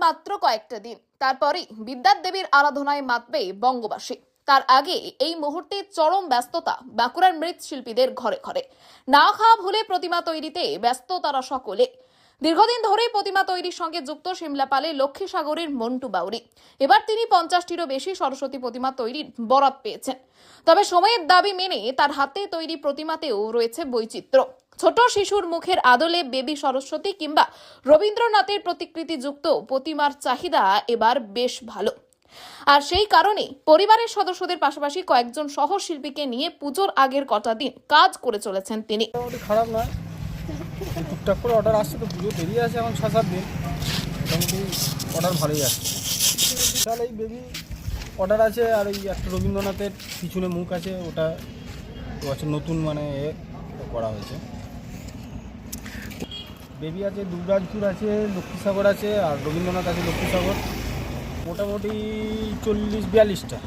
মাত্র কয়েকটা দিন, তারপরেই বিদ্যার দেবীর আরাধনায় মাতবে বঙ্গবাসী। তার আগে এই মুহূর্তে চরম ব্যস্ততা বাঁকুড়ার মৃৎশিল্পীদের ঘরে ঘরে। না খাওয়া ভুলে প্রতিমা তৈরিতে ব্যস্ত তারা সকলে। দীর্ঘদিন ধরেই প্রতিমা তৈরির সঙ্গে যুক্ত সিমলাপালে লক্ষ্মীসাগরের মন্টু বাউরি। এবার তিনি 50টিরও বেশি সরস্বতী প্রতিমা তৈরির বরাত পেয়েছেন। তবে সময়ের দাবি মেনে তার হাতে তৈরি প্রতিমাতেও রয়েছে বৈচিত্র্য। ছোট শিশুর মুখের আদলে বেবি সরস্বতী কিংবা রবীন্দ্রনাথের প্রতিকৃতি যুক্ত প্রতিমার চাহিদা এবার বেশ ভালো। আর সেই কারণে পরিবারের সদস্যদের পাশাপাশি কয়েকজন সহশিল্পীকে নিয়ে পুজোর আগের কটা দিন কাজ করে চলেছেন তিনি। খারাপ নয়, টুকটাক করে অর্ডার আসছে, তো পুজো দেরি আছে এখন 6-7 দিন, মোটামুটি অর্ডার ভালোই আসছে। তাহলে এই বেবি অর্ডার আছে, আর এই একটা রবীন্দ্রনাথের পিছনে মুখ আছে, ওটা তো আছে নতুন করা হয়েছে। বেবি আছে, দুবরাজপুর আছে, লক্ষ্মীসাগর আছে, আর রবীন্দ্রনাথ আছে লক্ষ্মীসাগর। মোটামুটি 40-42টা।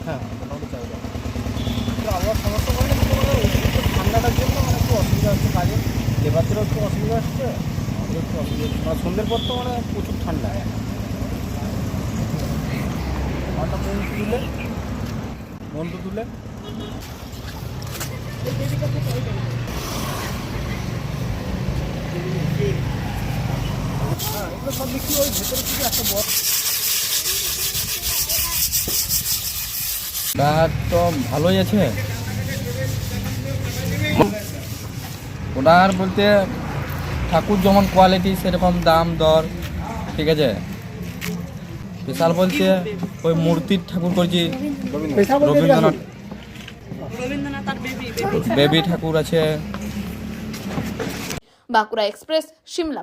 হ্যাঁ, মোটামুটি চাহিদা। আবার সমস্যা বলতে ঠান্ডাটার জন্য একটু অসুবিধা হচ্ছে কাজে, লেবারদেরও একটু অসুবিধা হচ্ছে, আমাদের একটু অসুবিধা হচ্ছে। সন্ধ্যের পর তো প্রচুর ঠান্ডা। একটা মন্টু তুলে এগুলো সব বিক্রি ওই ভেতরে থেকে একটা বড়। ওটার তো ভালোই আছে, ওটার বলতে ঠাকুর যেমন কোয়ালিটি সেরকম দাম দর, ঠিক আছে। স্পেশাল বলতে ওই মূর্তির ঠাকুর করছি, রবীন্দ্রনাথ বেবি ঠাকুর আছে। বাঁকুড়া এক্সপ্রেস, সিমলা।